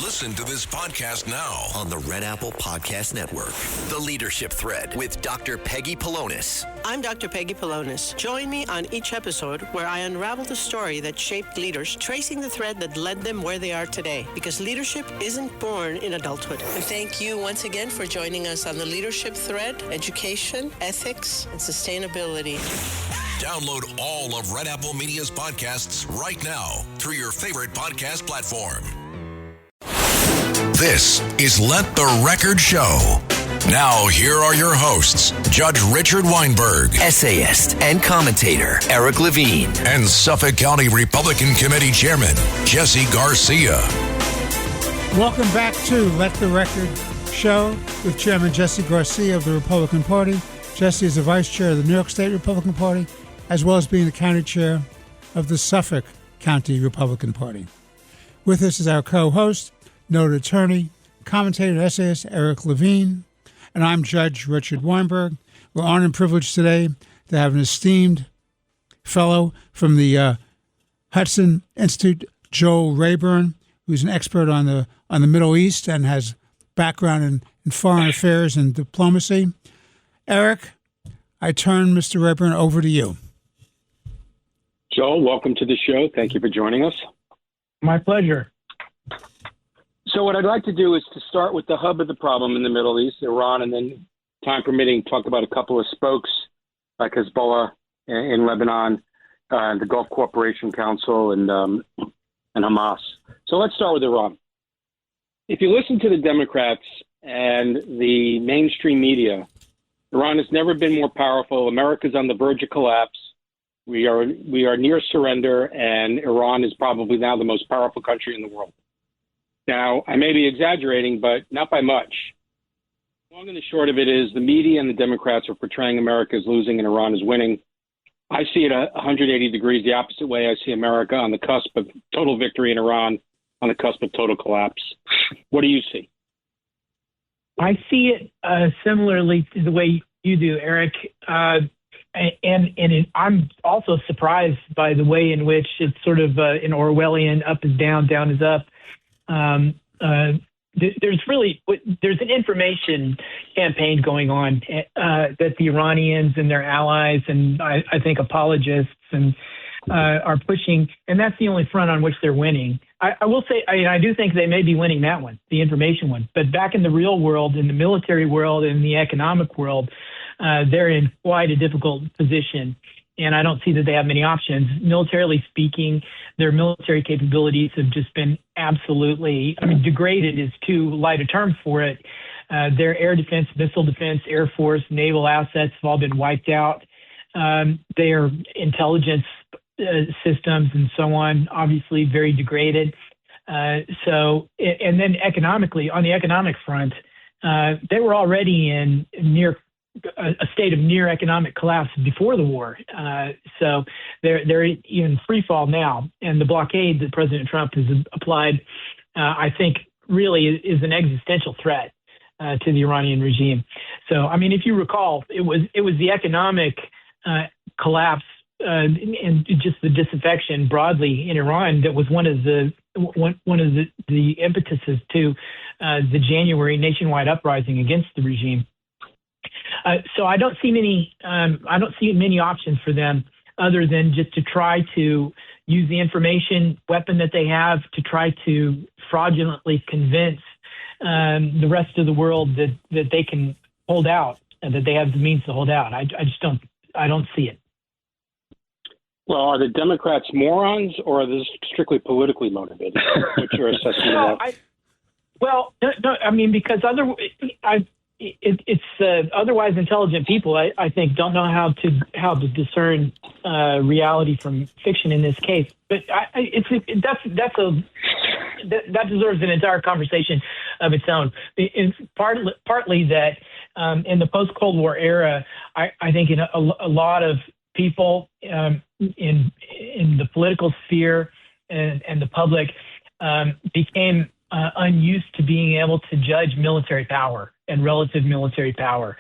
Listen to this podcast now on the Red Apple Podcast Network. The Leadership Thread with Dr. Peggy Polonis. I'm Dr. Peggy Polonis. Join me on each episode where I unravel the story that shaped leaders, tracing the thread that led them where they are today. Because leadership isn't born in adulthood. And thank you once again for joining us on the Leadership Thread, education, ethics, and sustainability. Download all of Red Apple Media's podcasts right now through your favorite podcast platform. This is Let the Record Show. Now, here are your hosts, Judge Richard Weinberg, essayist and commentator Eric Levine, and Suffolk County Republican Committee Chairman Jesse Garcia. Welcome back to Let the Record Show with Chairman Jesse Garcia of the Republican Party. Jesse is the Vice Chair of the New York State Republican Party, as well as being the County Chair of the Suffolk County Republican Party. With us is our co-host, noted attorney, commentator, essayist Eric Levine, and I'm Judge Richard Weinberg. We're honored and privileged today to have an esteemed fellow from the Hudson Institute, Joel Rayburn, who's an expert on the Middle East and has background in foreign affairs and diplomacy. Eric, I turn Mr. Rayburn over to you. Joel, welcome to the show. Thank you for joining us. My pleasure. So what I'd like to do is to start with the hub of the problem in the Middle East, Iran, and then, time permitting, talk about a couple of spokes like Hezbollah in Lebanon, the Gulf Cooperation Council, and Hamas. So let's start with Iran. If you listen to the Democrats and the mainstream media, Iran has never been more powerful. America's on the verge of collapse. We are near surrender, and Iran is probably now the most powerful country in the world. Now, I may be exaggerating, but not by much. Long and the short of it is the media and the Democrats are portraying America as losing and Iran is winning. I see it 180 degrees the opposite way. I see America on the cusp of total victory in Iran, on the cusp of total collapse. What do you see? I see it similarly to the way you do, Eric. I'm also surprised by the way in which it's sort of an Orwellian up is down, down is up. There's an information campaign going on that the Iranians and their allies and I think apologists and are pushing, and that's the only front on which they're winning. I will say, I do think they may be winning that one, the information one. But back in the real world, in the military world, in the economic world, they're in quite a difficult position. And I don't see that they have many options. Militarily speaking, their military capabilities have just been absolutely, degraded is too light a term for it. Their air defense, missile defense, Air Force, naval assets have all been wiped out. Their intelligence systems and so on, obviously very degraded. And then economically, on the economic front, they were already in a state of near economic collapse before the war. So they're in free fall now. And the blockade that President Trump has applied, I think, really is an existential threat to the Iranian regime. So, if you recall, it was the economic collapse and just the disaffection broadly in Iran that was one of the impetuses to the January nationwide uprising against the regime. So I don't see many options for them other than just to try to use the information weapon that they have to try to fraudulently convince the rest of the world that they can hold out and that they have the means to hold out. I don't see it. Well, are the Democrats morons or are they strictly politically motivated? What's your assessment of that? Because it's otherwise intelligent people, I think, don't know how to discern reality from fiction in this case. But that deserves an entire conversation of its own. It's partly that in the post-Cold War era, I think in a lot of people in the political sphere and the public became unused to being able to judge military power and relative military power.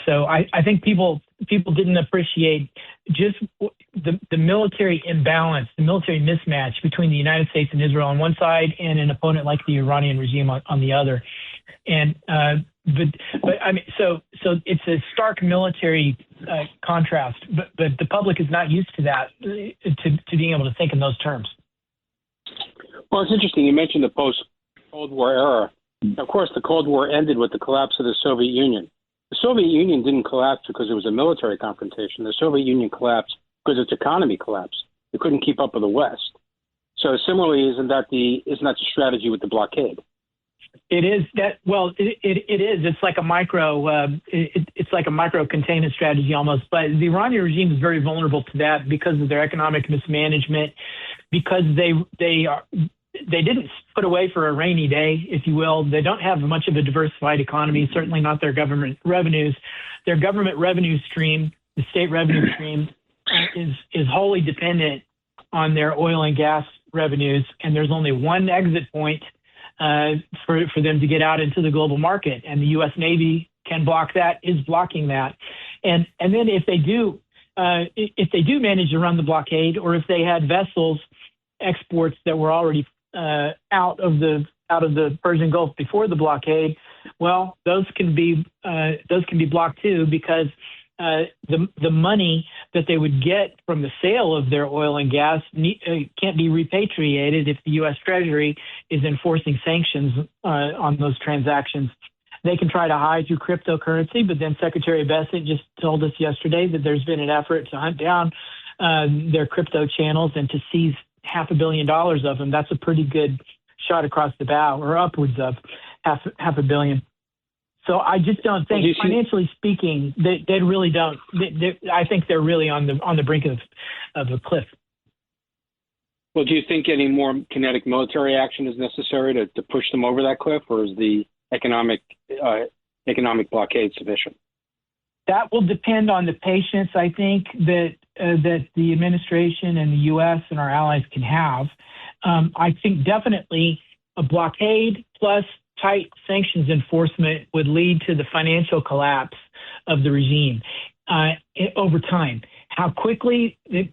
So I think people people didn't appreciate just the military imbalance, the military mismatch between the United States and Israel on one side and an opponent like the Iranian regime on the other. And but I mean, so it's a stark military contrast. But the public is not used to that, to being able to think in those terms. Well, it's interesting. You mentioned the post-Cold War era. Of course, the Cold War ended with the collapse of the Soviet Union. The Soviet Union didn't collapse because it was a military confrontation. The Soviet Union collapsed because its economy collapsed. It couldn't keep up with the West. So similarly, isn't that the strategy with the blockade? It is that. Well, it is. It's like a micro. It's like a micro containment strategy almost. But the Iranian regime is very vulnerable to that because of their economic mismanagement, because they didn't put away for a rainy day, if you will. They don't have much of a diversified economy. Certainly not their government revenues. Their government revenue stream, the state revenue stream, is wholly dependent on their oil and gas revenues, and there's only one exit point for them to get out into the global market, and the U.S. Navy can block that, is blocking that, and then if they do manage to run the blockade, or if they had vessels exports that were already out of the Persian Gulf before the blockade, well, those can be blocked too, because the money that they would get from the sale of their oil and gas can't be repatriated if the U.S. Treasury is enforcing sanctions on those transactions. They can try to hide through cryptocurrency, but then Secretary Bessent just told us yesterday that there's been an effort to hunt down their crypto channels and to seize $500 million of them. That's a pretty good shot across the bow, or upwards of $500 million. So I just don't think, financially speaking, they really don't. I think they're really on the brink of a cliff. Well, do you think any more kinetic military action is necessary to push them over that cliff, or is the economic blockade sufficient? That will depend on the patience, I think, that the administration and the U.S. and our allies can have. I think definitely a blockade plus tight sanctions enforcement would lead to the financial collapse of the regime over time. How quickly could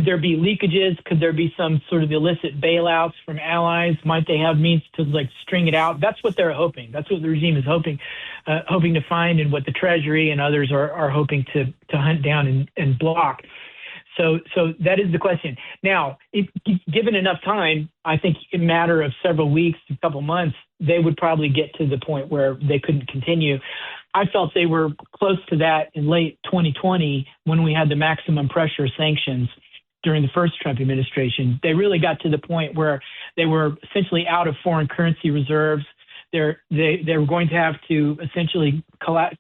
there be leakages? Could there be some sort of illicit bailouts from allies? Might they have means to string it out? That's what they're hoping. That's what the regime is hoping to find, and what the Treasury and others are hoping to hunt down and block. So that is the question. Now, if given enough time, I think in a matter of several weeks, a couple months, they would probably get to the point where they couldn't continue. I felt they were close to that in late 2020 when we had the maximum pressure sanctions during the first Trump administration. They really got to the point where they were essentially out of foreign currency reserves. They were going to have to essentially collapse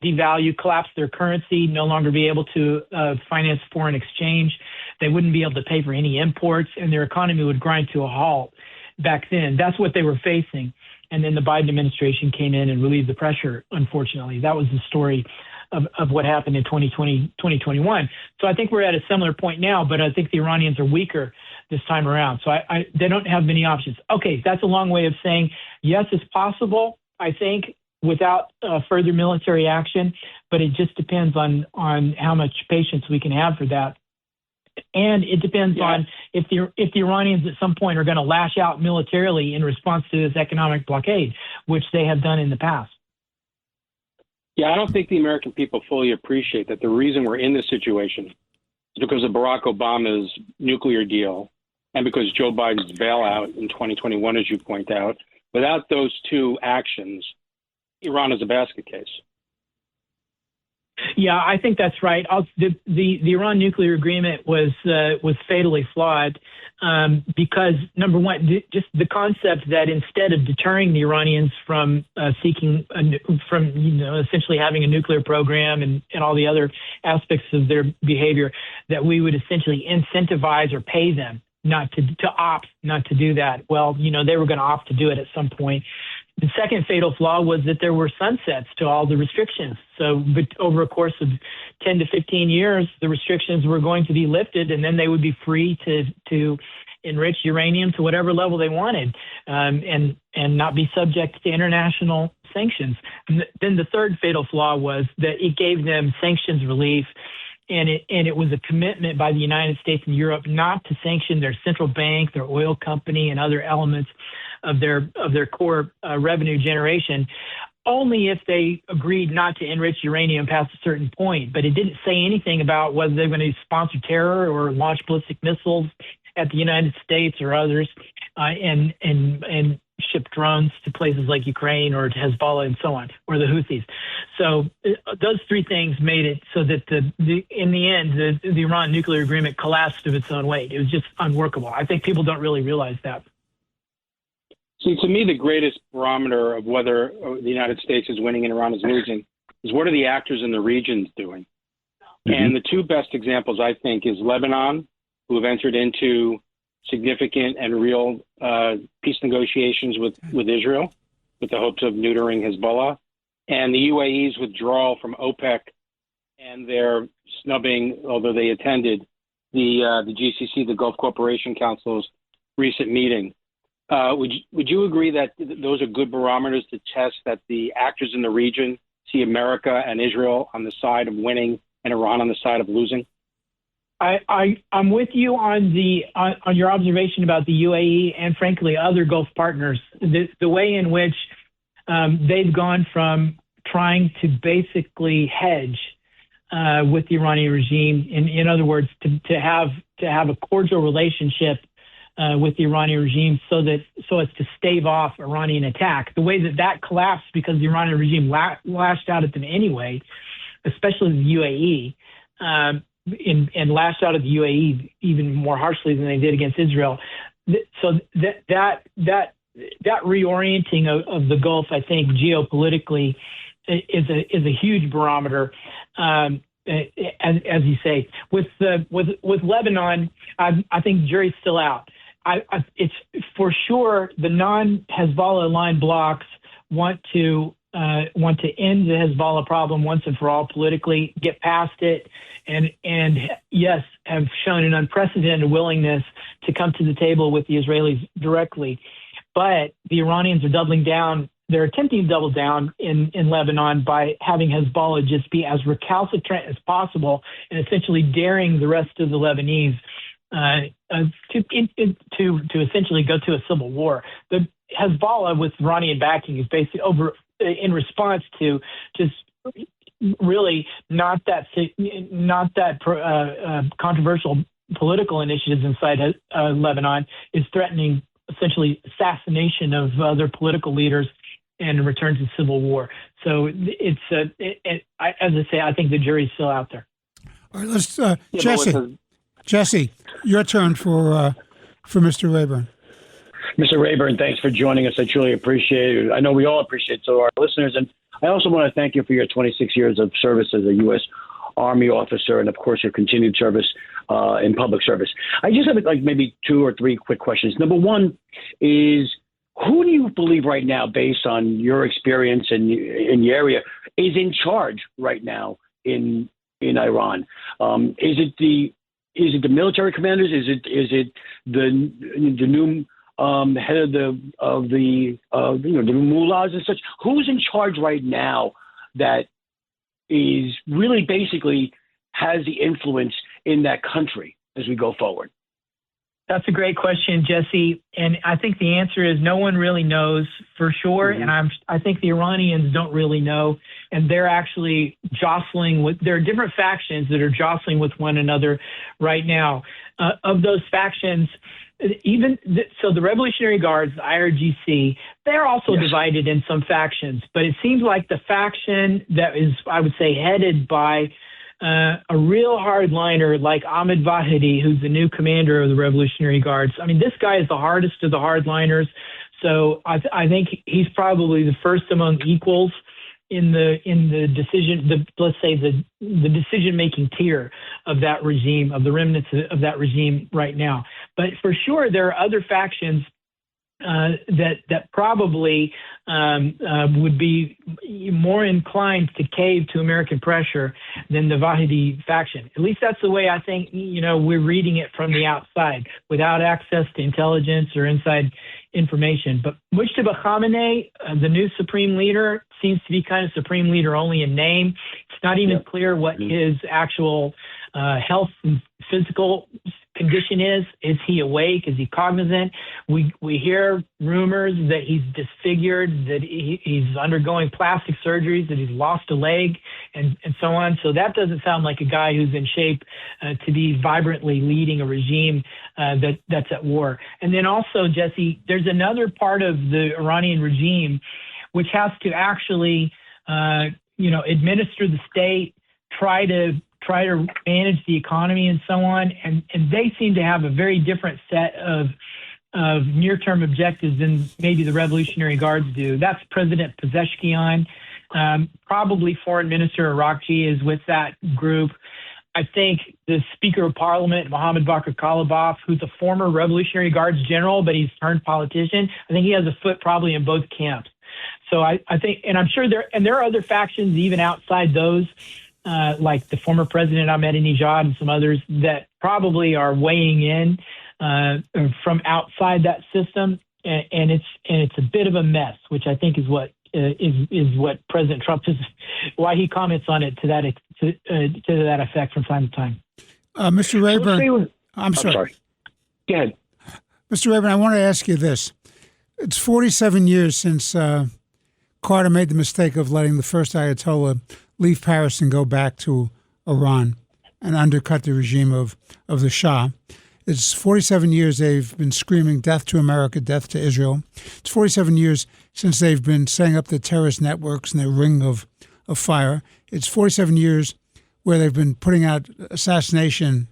their currency, no longer be able to finance foreign exchange. They wouldn't be able to pay for any imports, and their economy would grind to a halt back then. That's what they were facing. And then the Biden administration came in and relieved the pressure, unfortunately. That was the story of what happened in 2020, 2021. So I think we're at a similar point now, but I think the Iranians are weaker this time around. So they don't have many options. Okay, that's a long way of saying, yes, it's possible, I think, without further military action, but it just depends on how much patience we can have for that. And it depends on if the Iranians at some point are going to lash out militarily in response to this economic blockade, which they have done in the past. Yeah, I don't think the American people fully appreciate that the reason we're in this situation is because of Barack Obama's nuclear deal and because Joe Biden's bailout in 2021, as you point out. Without those two actions, Iran is a basket case. Yeah, I think that's right. The Iran nuclear agreement was fatally flawed because, number one, just the concept that instead of deterring the Iranians from essentially having a nuclear program and all the other aspects of their behavior, that we would essentially incentivize or pay them not to opt not to do that. Well, they were going to opt to do it at some point. The second fatal flaw was that there were sunsets to all the restrictions. So over a course of 10 to 15 years, the restrictions were going to be lifted, and then they would be free to enrich uranium to whatever level they wanted, and not be subject to international sanctions. And then the third fatal flaw was that it gave them sanctions relief, and it was a commitment by the United States and Europe not to sanction their central bank, their oil company, and other elements of their core revenue generation, only if they agreed not to enrich uranium past a certain point. But it didn't say anything about whether they're going to sponsor terror or launch ballistic missiles at the United States or others, and ship drones to places like Ukraine or to Hezbollah and so on, or the Houthis. So those three things made it so that in the end, the Iran nuclear agreement collapsed of its own weight. It was just unworkable. I think people don't really realize that. See, to me, the greatest barometer of whether the United States is winning and Iran is losing is what are the actors in the regions doing? Mm-hmm. And the two best examples, I think, is Lebanon, who have entered into significant and real peace negotiations with Israel with the hopes of neutering Hezbollah, and the UAE's withdrawal from OPEC and their snubbing, although they attended the GCC, the Gulf Cooperation Council's recent meeting. Would you agree that those are good barometers to test that the actors in the region see America and Israel on the side of winning and Iran on the side of losing? I'm with you on your observation about the UAE and, frankly, other Gulf partners. The way in which they've gone from trying to basically hedge with the Iranian regime, in other words, to have a cordial relationship with the Iranian regime so as to stave off Iranian attack. The way that collapsed because the Iranian regime lashed out at them anyway, especially the UAE. And lashed out at the UAE even more harshly than they did against Israel. So that reorienting of the Gulf, I think, geopolitically, is a huge barometer. As you say, with Lebanon, I think the jury's still out. It's for sure the non-Hezbollah aligned blocs want to end the Hezbollah problem once and for all politically, get past it, and yes, have shown an unprecedented willingness to come to the table with the Israelis directly. But the Iranians are doubling down. They're attempting to double down in Lebanon by having Hezbollah just be as recalcitrant as possible and essentially daring the rest of the Lebanese to essentially go to a civil war. The Hezbollah with Iranian backing is basically in response to just really not that controversial political initiatives inside Lebanon, is threatening essentially assassination of other political leaders and return to civil war. So as I say, I think the jury's still out there. All right, let's Jesse, your turn for Mr. Rayburn. Mr. Rayburn, thanks for joining us. I truly appreciate it. I know we all appreciate it, so our listeners. And I also want to thank you for your 26 years of service as a U.S. Army officer and, of course, your continued service in public service. I just have maybe two or three quick questions. Number one is, who do you believe right now, based on your experience in the area, is in charge right now in Iran? Is it the military commanders? Is it the new head of the mullahs and such? Who's in charge right now that is really basically has the influence in that country as we go forward? That's a great question, Jesse. And I think the answer is no one really knows for sure. Mm-hmm. And I think the Iranians don't really know. And they're actually there are different factions that are jostling with one another right now. Of those factions, so the Revolutionary Guards, the IRGC, they're also divided in some factions. But it seems like the faction that is, I would say, headed by a real hardliner like Ahmed Vahidi, who's the new commander of the Revolutionary Guards. I mean, this guy is the hardest of the hardliners. So I think he's probably the first among equals in the decision, let's say the decision-making tier of that regime, of the remnants of that regime right now. But for sure, there are other factions that probably would be more inclined to cave to American pressure than the Wahidi faction. At least that's the way I think, we're reading it from the outside without access to intelligence or inside information. But Mujtaba Khamenei, the new supreme leader, seems to be kind of supreme leader only in name. It's not even clear what his actual health and physical condition is. Is he awake? Is he cognizant? We hear rumors that he's disfigured, that he's undergoing plastic surgeries, that he's lost a leg, and so on. So that doesn't sound like a guy who's in shape to be vibrantly leading a regime that's at war. And then also, Jesse, there's another part of the Iranian regime which has to actually, administer the state, try to manage the economy and so on. And they seem to have a very different set of near-term objectives than maybe the Revolutionary Guards do. That's President Pezeshkian. Probably Foreign Minister Arakchi is with that group. I think the Speaker of Parliament, Mohammad Bakr Kalibaf, who's a former Revolutionary Guards general, but he's turned politician, I think he has a foot probably in both camps. So I think, and I'm sure there are other factions even outside those, like the former President Ahmadinejad and some others that probably are weighing in from outside that system, and it's a bit of a mess, which I think is what President Trump is, why he comments on it to that effect from time to time. Mr. Rayburn, I'm sorry. Go ahead. Mr. Rayburn, I want to ask you this. It's 47 years since Carter made the mistake of letting the first Ayatollah leave Paris and go back to Iran and undercut the regime of the Shah. It's 47 years they've been screaming death to America, death to Israel. It's 47 years since they've been setting up the terrorist networks and their ring of fire. It's 47 years where they've been putting out assassination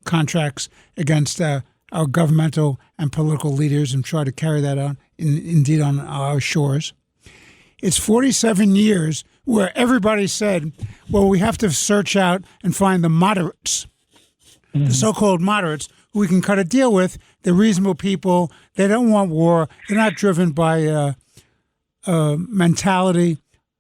contracts against our governmental and political leaders and try to carry that on, indeed on our shores. It's 47 years where everybody said, well, we have to search out and find the moderates, the so-called moderates, who we can cut a deal with. They're reasonable people. They don't want war. They're not driven by a mentality,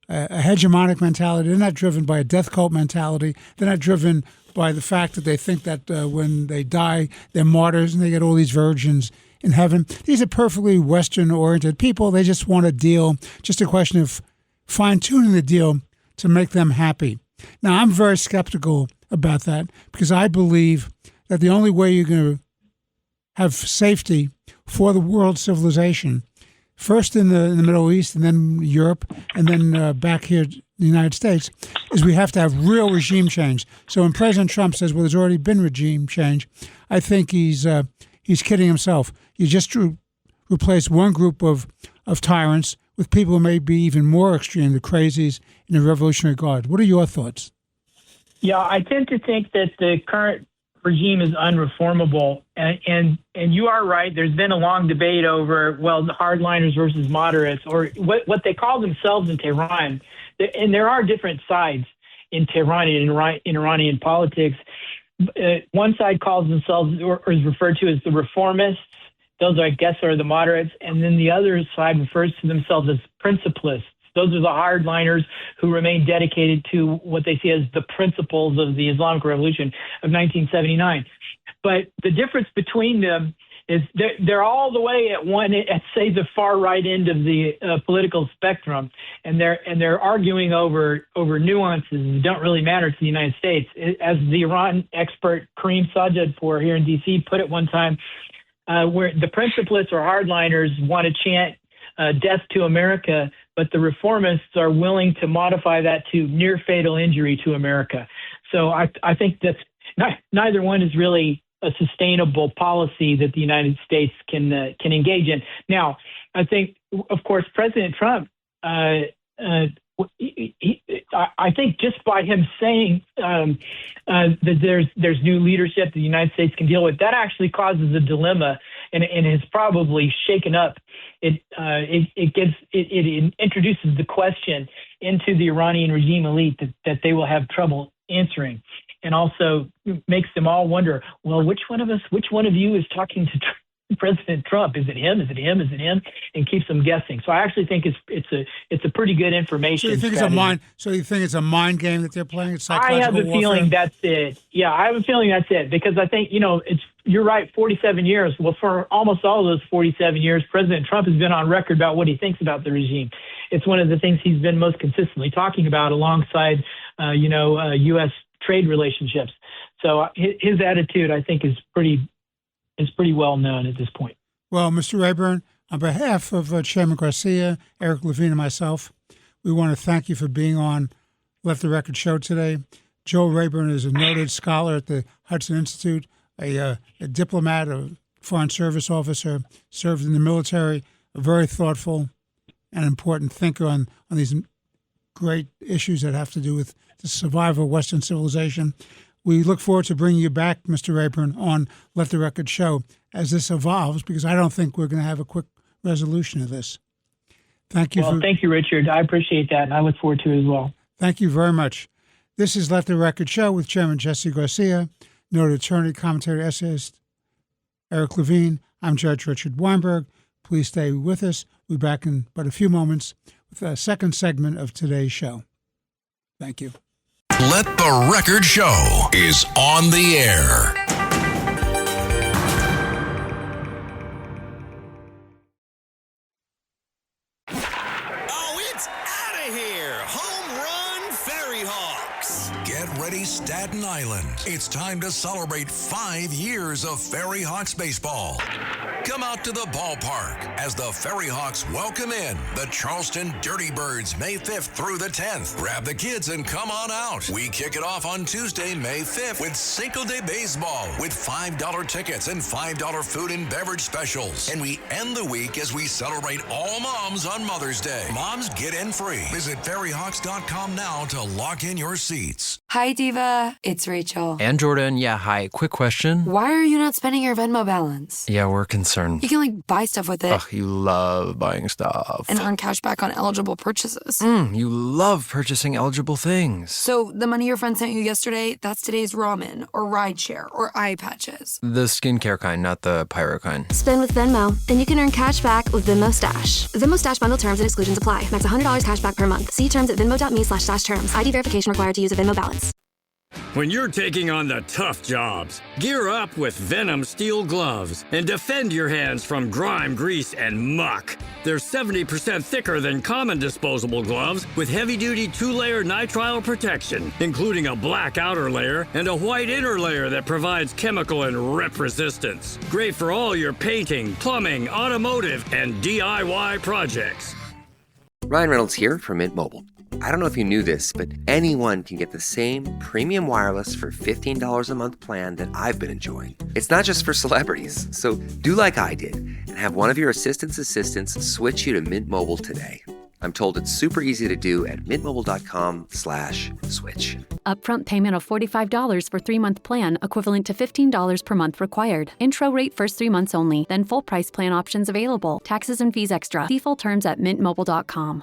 a hegemonic mentality. They're not driven by a death cult mentality. They're not driven by the fact that they think that when they die, they're martyrs and they get all these virgins in heaven. These are perfectly Western-oriented people. They just want a deal, just a question of fine-tuning the deal to make them happy. Now, I'm very skeptical about that because I believe that the only way you're going to have safety for the world civilization, first in the Middle East and then Europe and then back here in the United States, is we have to have real regime change. So when President Trump says, well, there's already been regime change, I think he's kidding himself. You just replace one group of tyrants with people who may be even more extreme, the crazies in the Revolutionary Guard. What are your thoughts? Yeah, I tend to think that the current regime is unreformable. And you are right. There's been a long debate over, well, the hardliners versus moderates, or what they call themselves in Tehran. And there are different sides in Tehran and in Iranian politics. One side calls themselves, or is referred to as the reformists. Those, I guess, are the moderates. And then the other side refers to themselves as principalists. Those are the hardliners who remain dedicated to what they see as the principles of the Islamic Revolution of 1979. But the difference between them is they're all the way at say the far right end of the political spectrum, and they're arguing over nuances that don't really matter to the United States. As the Iran expert Kareem Sajjadpour here in D.C. put it one time, where the principalists or hardliners want to chant death to America, but the reformists are willing to modify that to near fatal injury to America. So I think that neither one is really a sustainable policy that the United States can engage in. Now, I think, of course, President Trump, I think just by him saying that there's new leadership the United States can deal with, that actually causes a dilemma and has probably shaken up. It introduces the question into the Iranian regime elite that they will have trouble answering, and also makes them all wonder, well, which one of you is talking President Trump. Is it him? Is it him? Is it him? And keeps them guessing. So I actually think it's a pretty good information. So you think strategy. it's a mind? So you think it's a mind game that they're playing? It's psychological I have a warfare? feeling that's it. Yeah, I have a feeling that's it, because I think, you're right, 47 years. Well, for almost all of those 47 years, President Trump has been on record about what he thinks about the regime. It's one of the things he's been most consistently talking about alongside, U.S. trade relationships. So his attitude, I think, is pretty well known at this point. Well, Mr. Rayburn, on behalf of Chairman Garcia, Eric Levine, and myself, we want to thank you for being on Let the Record Show today. Joe Rayburn is a noted scholar at the Hudson Institute, a diplomat, a foreign service officer, served in the military, a very thoughtful and important thinker on these great issues that have to do with the survival of Western civilization. We look forward to bringing you back, Mr. Rayburn, on Let the Record Show as this evolves, because I don't think we're going to have a quick resolution of this. Thank you. Thank you, Richard. I appreciate that, and I look forward to it as well. Thank you very much. This is Let the Record Show with Chairman Jesse Garcia, noted attorney, commentator, essayist Eric Levine. I'm Judge Richard Weinberg. Please stay with us. We'll be back in but a few moments with a second segment of today's show. Thank you. Let the Record Show is on the air. Oh, it's out of here. Home run Ferry Hawks. Get ready, Staten Island. It's time to celebrate 5 years of Ferry Hawks baseball. Come out to the ballpark as the Ferry Hawks welcome in the Charleston Dirty Birds May 5th through the 10th. Grab the kids and come on out. We kick it off on Tuesday, May 5th with Cinco de Baseball with $5 tickets and $5 food and beverage specials. And we end the week as we celebrate all moms on Mother's Day. Moms get in free. Visit ferryhawks.com now to lock in your seats. Hi, Diva. It's Rachel. And Jordan. Yeah, hi. Quick question. Why are you not spending your Venmo balance? Yeah, we're concerned. You can, buy stuff with it. Ugh, you love buying stuff. And earn cash back on eligible purchases. You love purchasing eligible things. So the money your friend sent you yesterday, that's today's ramen or rideshare or eye patches. The skincare kind, not the pyro kind. Spend with Venmo, and you can earn cash back with Venmo Stash. Venmo Stash bundle terms and exclusions apply. Max $100 cash back per month. See terms at venmo.me/stash terms. ID verification required to use a Venmo balance. When you're taking on the tough jobs, gear up with Venom Steel Gloves and defend your hands from grime, grease, and muck. They're 70% thicker than common disposable gloves with heavy-duty 2-layer nitrile protection, including a black outer layer and a white inner layer that provides chemical and rip resistance. Great for all your painting, plumbing, automotive, and DIY projects. Ryan Reynolds here from Mint Mobile. I don't know if you knew this, but anyone can get the same premium wireless for $15 a month plan that I've been enjoying. It's not just for celebrities, so do like I did and have one of your assistants switch you to Mint Mobile today. I'm told it's super easy to do at mintmobile.com/switch. Upfront payment of $45 for 3-month plan, equivalent to $15 per month required. Intro rate first 3 months only, then full price plan options available. Taxes and fees extra. See full terms at mintmobile.com.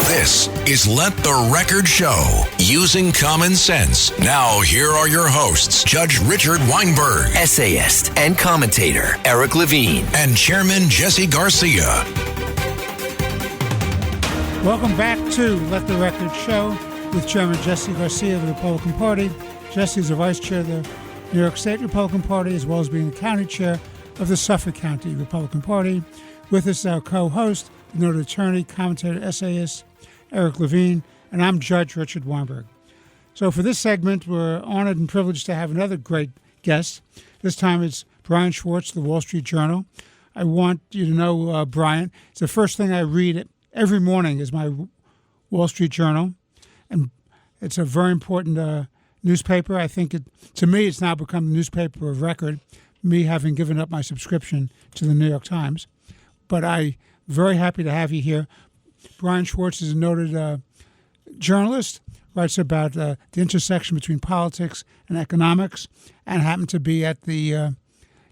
This is Let the Record Show, using common sense. Now, here are your hosts, Judge Richard Weinberg, Essayist and commentator Eric Levine, and Chairman Jesse Garcia. Welcome back to Let the Record Show with Chairman Jesse Garcia of the Republican Party. Jesse is the vice chair of the New York State Republican Party, as well as being the county chair of the Suffolk County Republican Party. With us, our co-host, noted attorney, commentator, essayist Eric Levine, and I'm Judge Richard Weinberg. So for this segment, we're honored and privileged to have another great guest. This time it's Brian Schwartz, the Wall Street Journal. I want you to know, Brian, it's the first thing I read every morning is my Wall Street Journal, and it's a very important newspaper. I think to me, it's now become the newspaper of record, me having given up my subscription to the New York Times. But I'm very happy to have you here. Brian Schwartz is a noted journalist, writes about the intersection between politics and economics, and happened to be at the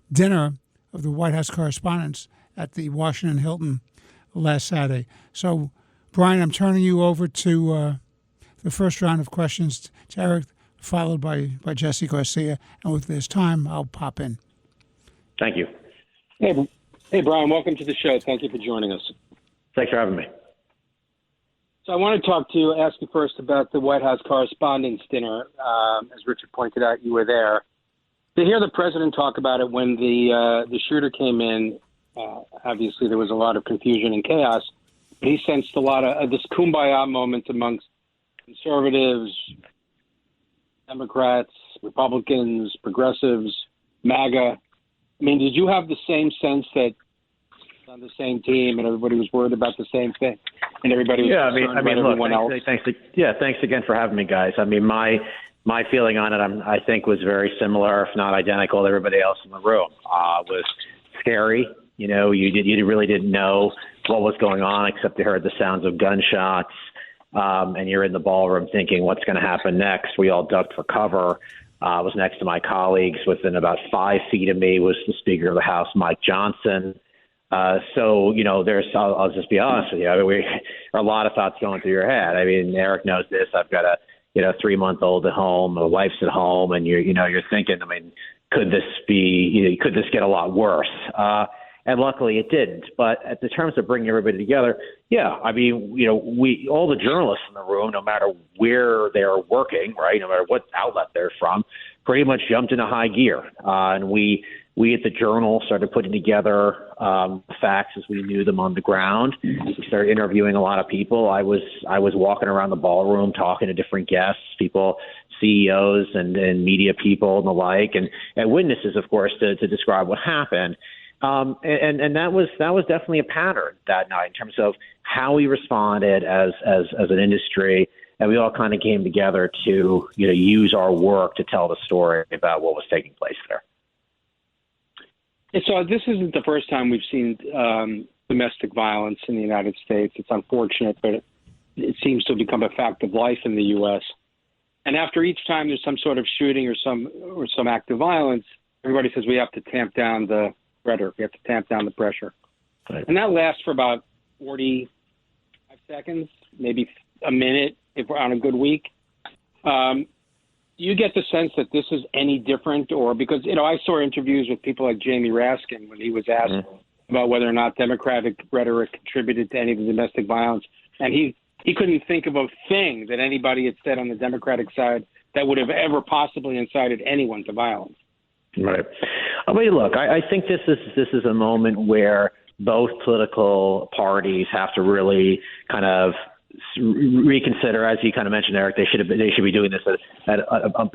dinner of the White House Correspondents at the Washington Hilton last Saturday. So, Brian, I'm turning you over to the first round of questions to Eric followed by Jesse Garcia. And with this time, I'll pop in. Thank you. Hey, Brian, welcome to the show. Thank you for joining us. Thanks for having me. So I want to ask you first about the White House Correspondents Dinner. As Richard pointed out, you were there. To hear the president talk about it when the shooter came in, obviously there was a lot of confusion and chaos. But he sensed a lot of this kumbaya moment amongst conservatives, Democrats, Republicans, progressives, MAGA. I mean, did you have the same sense that on the same team and everybody was worried about the same thing and everybody was concerned about everyone else? Thanks again for having me, guys. I mean, my feeling on it, I think, was very similar, if not identical, to everybody else in the room. It was scary. You know, you really didn't know what was going on except you heard the sounds of gunshots, and you're in the ballroom thinking, what's going to happen next? We all ducked for cover. I was next to my colleagues. Within about 5 feet of me was the Speaker of the House, Mike Johnson. So, you know, I'll just be honest with you. I mean, there are a lot of thoughts going through your head. I mean, Eric knows this. I've got a 3-month-old at home, my wife's at home, and you're thinking, I mean, could this get a lot worse? And luckily it didn't. But at the terms of bringing everybody together, yeah, I mean, all the journalists in the room, no matter where they're working, right, no matter what outlet they're from, pretty much jumped into high gear. And we at the Journal started putting together facts as we knew them on the ground. We started interviewing a lot of people. I was walking around the ballroom talking to different guests, people, CEOs and media people and the like, and witnesses, of course, to describe what happened. And that was definitely a pattern that night in terms of how we responded as an industry, and we all kind of came together to use our work to tell the story about what was taking place there. So this isn't the first time we've seen domestic violence in the United States. It's unfortunate, but it seems to become a fact of life in the U.S. And after each time there's some sort of shooting or some act of violence, everybody says we have to tamp down the rhetoric. We have to tamp down the pressure. Right. And that lasts for about 45 seconds, maybe a minute if we're on a good week. Do you get the sense that this is any different? Or because, I saw interviews with people like Jamie Raskin when he was asked about whether or not Democratic rhetoric contributed to any of the domestic violence. And he couldn't think of a thing that anybody had said on the Democratic side that would have ever possibly incited anyone to violence. Right. I mean, look, I think this is a moment where both political parties have to really kind of reconsider, as you kind of mentioned, Eric. They should be doing this at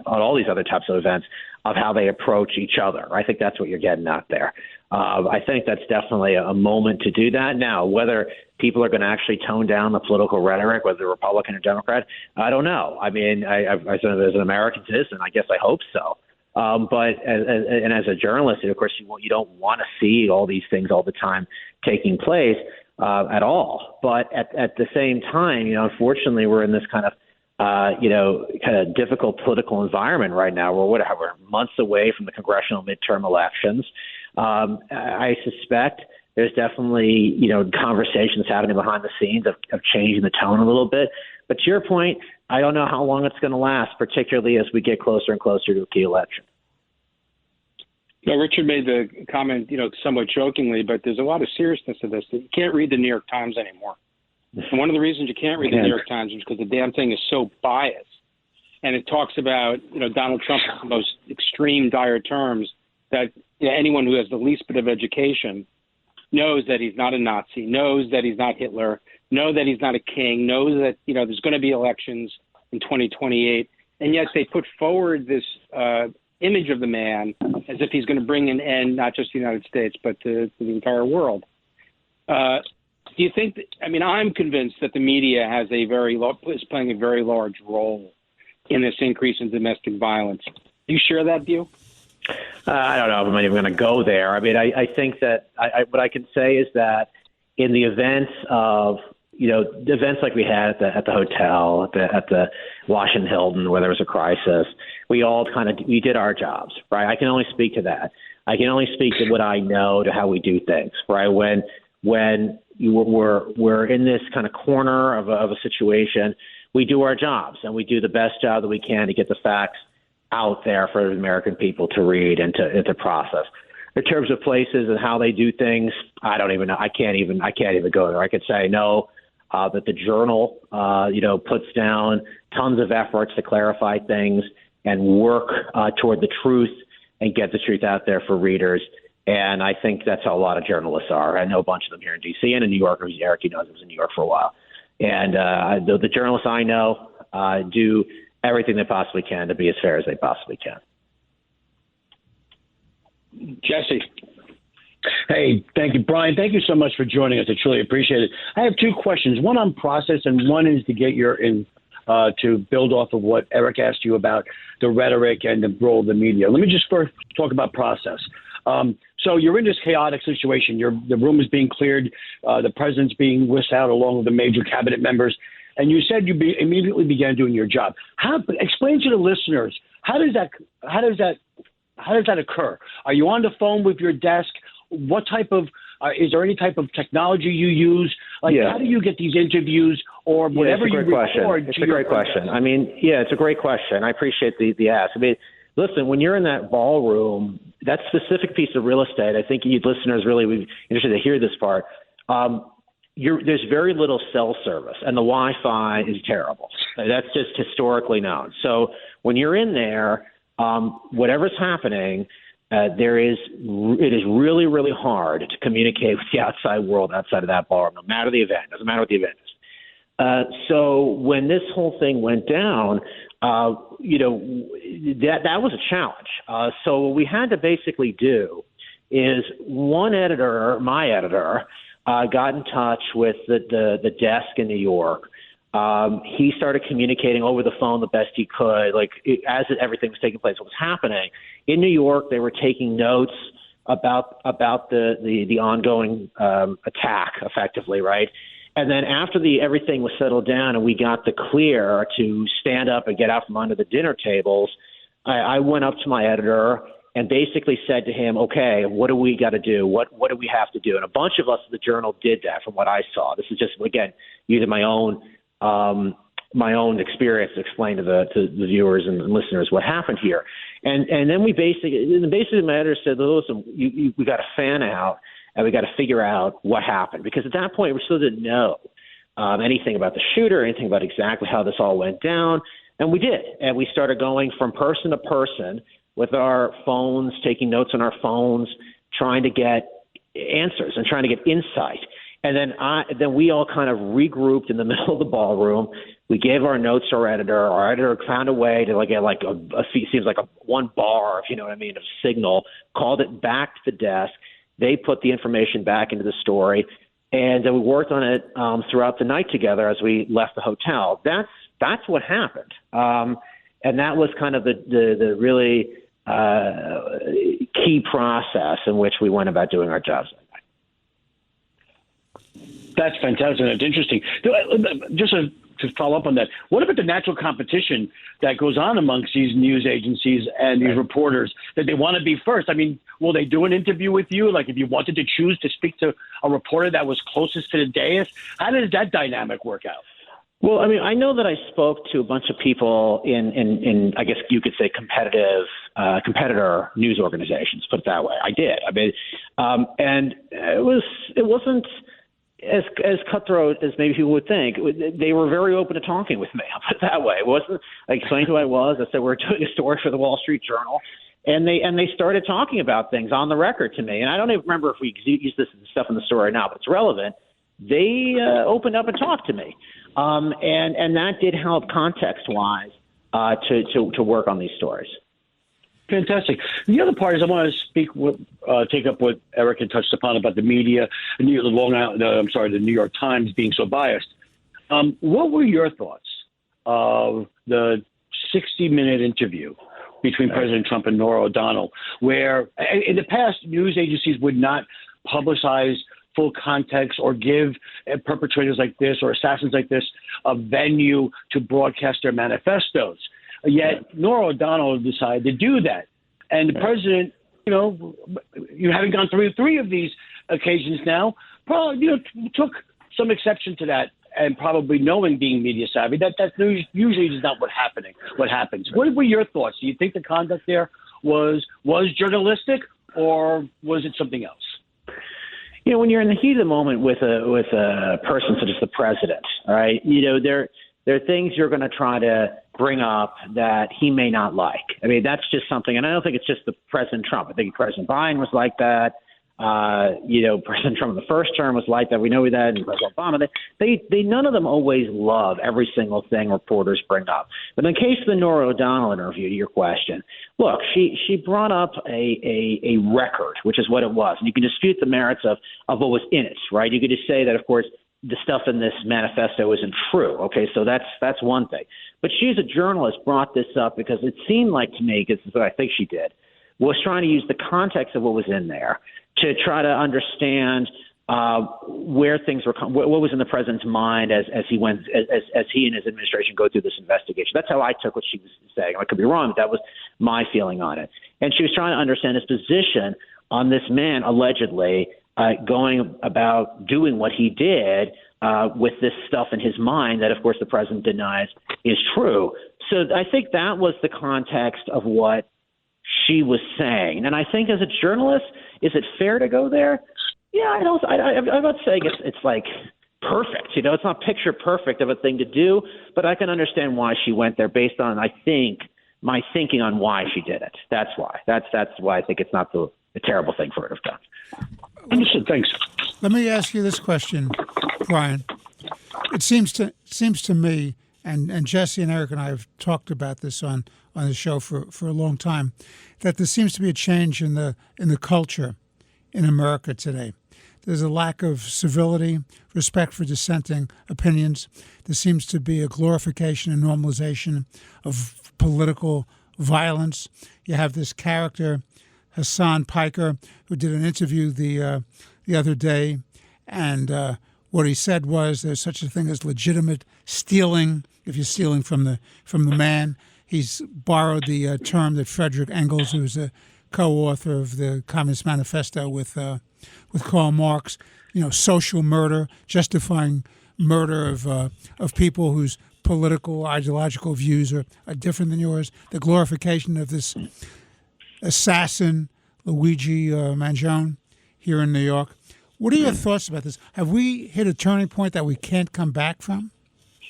all these other types of events, of how they approach each other. I think that's what you're getting at there. I think that's definitely a moment to do that. Now, whether people are going to actually tone down the political rhetoric, whether they're Republican or Democrat, I don't know. I mean, as an American citizen, I guess I hope so. But as a journalist, of course, you don't want to see all these things all the time taking place at all. But at the same time, unfortunately, we're in this kind of difficult political environment right now. We're months away from the congressional midterm elections. I suspect there's definitely conversations happening behind the scenes of changing the tone a little bit. But to your point, I don't know how long it's going to last, particularly as we get closer and closer to a key election. Richard made the comment, somewhat jokingly, but there's a lot of seriousness to this. You can't read the New York Times anymore. And one of the reasons you can't read the New York Times is because the damn thing is so biased. And it talks about, Donald Trump in the most extreme, dire terms that anyone who has the least bit of education knows that he's not a Nazi, knows that he's not Hitler, knows that he's not a king, knows that, there's going to be elections in 2028. And yet they put forward this image of the man as if he's going to bring an end, not just the United States, but to the entire world. Do you think I'm convinced that the media is playing a very large role in this increase in domestic violence. Do you share that view? I don't know if I'm even going to go there. I mean, I think that what I can say is that in the events of, the events like we had at the hotel, at the Washington Hilton, where there was a crisis, we all we did our jobs, right? I can only speak to that. I can only speak to what I know, to how we do things, right? When we're in this kind of corner of a situation, we do our jobs and we do the best job that we can to get the facts out there for the American people to read and to process. In terms of places and how they do things, I don't even know. I can't even go there. I could say no, that the Journal, puts down tons of efforts to clarify things and work toward the truth and get the truth out there for readers. And I think that's how a lot of journalists are. I know a bunch of them here in D.C. and in New York. Eric, he knows, I was in New York for a while. And the journalists I know do everything they possibly can to be as fair as they possibly can. Jesse. Hey, thank you, Brian. Thank you so much for joining us. I truly appreciate it. I have two questions, one on process and one is to get to build off of what Eric asked you about the rhetoric and the role of the media. Let me just first talk about process. So you're in this chaotic situation. The room is being cleared. The president's being whisked out along with the major cabinet members. And you said you immediately began doing your job. Explain to the listeners, how does that occur? Are you on the phone with your desk? What type of is there any type of technology you use? How do you get these interviews or whatever you record? It's a great question. I mean, it's a great question. I appreciate the ask. I mean, listen, when you're in that ballroom, that specific piece of real estate, I think you listeners really would be interested to hear this part. There's very little cell service, and the Wi-Fi is terrible. That's just historically known. So when you're in there, whatever's happening, it is really, really hard to communicate with the outside world outside of that ballroom, no matter the event. Doesn't matter what the event is. So when this whole thing went down, that was a challenge. So what we had to basically do is one editor, my editor, got in touch with the desk in New York. He started communicating over the phone the best he could, as everything was taking place, what was happening. In New York, they were taking notes about the ongoing attack, effectively, right? And then after everything was settled down and we got the clear to stand up and get out from under the dinner tables, I went up to my editor and basically said to him, okay, what do we got to do? What do we have to do? And a bunch of us at the Journal did that from what I saw. This is just, again, using my own experience to explain to the viewers and listeners what happened here. And then we basically my editor said, listen, we got to fan out and we got to figure out what happened. Because at that point, we still didn't know anything about the shooter, anything about exactly how this all went down. And we did. And we started going from person to person with our phones, taking notes on our phones, trying to get answers and trying to get insight. And then we all kind of regrouped in the middle of the ballroom. We gave our notes to our editor. Our editor found a way to get seems like one bar, if you know what I mean, of signal, called it back to the desk. They put the information back into the story. And then we worked on it throughout the night together as we left the hotel. That's what happened. And that was kind of the really key process in which we went about doing our jobs. That's fantastic. That's interesting. Just to follow up on that, what about the natural competition that goes on amongst these news agencies and these reporters that they want to be first? I mean, will they do an interview with you? Like if you wanted to choose to speak to a reporter that was closest to the dais, how does that dynamic work out? Well, I mean, I know that I spoke to a bunch of people in I guess you could say competitor news organizations, put it that way. I did. I mean, and it wasn't as cutthroat as maybe people would think. They were very open to talking with me. I'll put it that way. It wasn't. I explained who I was. I said we're doing a story for the Wall Street Journal, and they started talking about things on the record to me. And I don't even remember if we used this stuff in the story now, but it's relevant. They opened up and talked to me, and that did help context-wise to work on these stories. Fantastic. The other part is I want to take up what Eric had touched upon about the media, the New York Times being so biased. What were your thoughts of the 60-minute interview between President Trump and Norah O'Donnell, where in the past news agencies would not publicize full context or give perpetrators like this or assassins like this a venue to broadcast their manifestos? Yet Norah O'Donnell decided to do that. And the president, you having gone through three of these occasions now, probably took some exception to that and probably knowing being media savvy, that's usually is not what happens. What were your thoughts? Do you think the conduct there was journalistic, or was it something else? You know, when you're in the heat of the moment with a person such as the president, right? You know, there are things you're going to try to bring up that he may not like. I mean, that's just something, and I don't think it's just the President Trump. I think President Biden was like that. President Trump in the first term was like that. We know that, and President Obama. They none of them always love every single thing reporters bring up. But in the case of the Norah O'Donnell interview, to your question, look, she brought up a record, which is what it was, and you can dispute the merits of what was in it, right? You could just say that, of course, the stuff in this manifesto isn't true. Okay, so that's one thing. But she's a journalist, brought this up because it seemed like to me, because this is what I think she did, was trying to use the context of what was in there to try to understand where things were, what was in the president's mind as he and his administration go through this investigation. That's how I took what she was saying. I could be wrong, but that was my feeling on it. And she was trying to understand his position on this man allegedly going about doing what he did with this stuff in his mind that, of course, the president denies is true. So I think that was the context of what she was saying. And I think as a journalist, is it fair to go there? Yeah, I'm not saying it's like perfect. You know, it's not picture perfect of a thing to do, but I can understand why she went there based on, I think, my thinking on why she did it. That's why. That's why I think it's not a terrible thing for her to have done. Understood. Thanks. Let me ask you this question, Brian. It seems to me, and Jesse and Eric and I have talked about this on the show for a long time, that there seems to be a change in the culture in America today. There's a lack of civility, respect for dissenting opinions. There seems to be a glorification and normalization of political violence. You have this character, Hassan Piker, who did an interview the other day, and what he said was there's such a thing as legitimate stealing if you're stealing from the man. He's borrowed the term that Frederick Engels, who was a co-author of the Communist Manifesto with Karl Marx, social murder, justifying murder of people whose political, ideological views are different than yours. The glorification of this assassin, Luigi Mangione, here in New York. What are your thoughts about this? Have we hit a turning point that we can't come back from?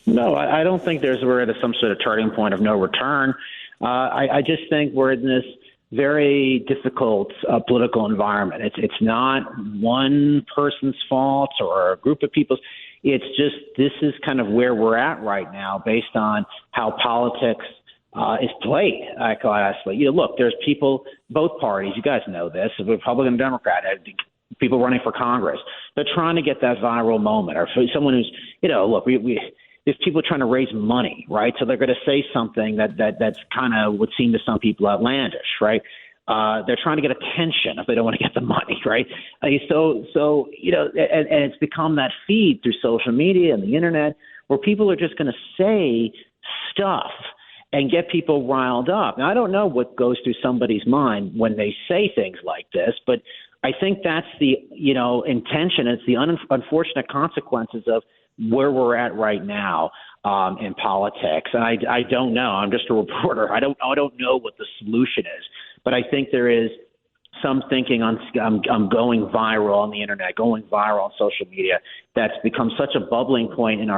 No, I don't think we're at some sort of turning point of no return. I just think we're in this very difficult political environment. It's not one person's fault or a group of people's. It's just this is kind of where we're at right now based on how politics is played, quite honestly. Look, there's people, both parties, you guys know this, Republican and Democrat, people running for Congress. They're trying to get that viral moment. Or someone who's, look, there's people trying to raise money, right? So they're going to say something that's kind of would seem to some people outlandish, right? They're trying to get attention if they don't want to get the money, right? And it's become that feed through social media and the internet where people are just going to say stuff and get people riled up. Now, I don't know what goes through somebody's mind when they say things like this, but I think that's the, intention. It's the unfortunate consequences of where we're at right now in politics. And I don't know. I'm just a reporter. I don't know what the solution is. But I think there is some thinking on going viral on the internet, going viral on social media. That's become such a bubbling point in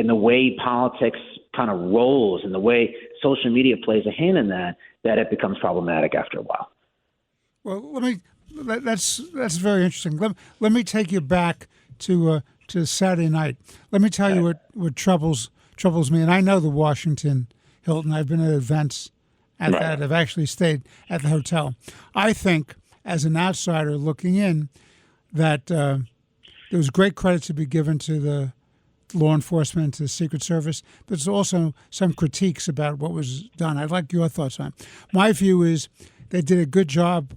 the way politics kind of rolls and the way social media plays a hand in that it becomes problematic after a while. Well, that's very interesting. Let me take you back to Saturday night. Let me tell you what troubles me. And I know the Washington Hilton. I've been at events at that. I've actually stayed at the hotel. I think, as an outsider looking in, that there was great credit to be given to the law enforcement, to the Secret Service, but there's also some critiques about what was done. I'd like your thoughts on it. My view is they did a good job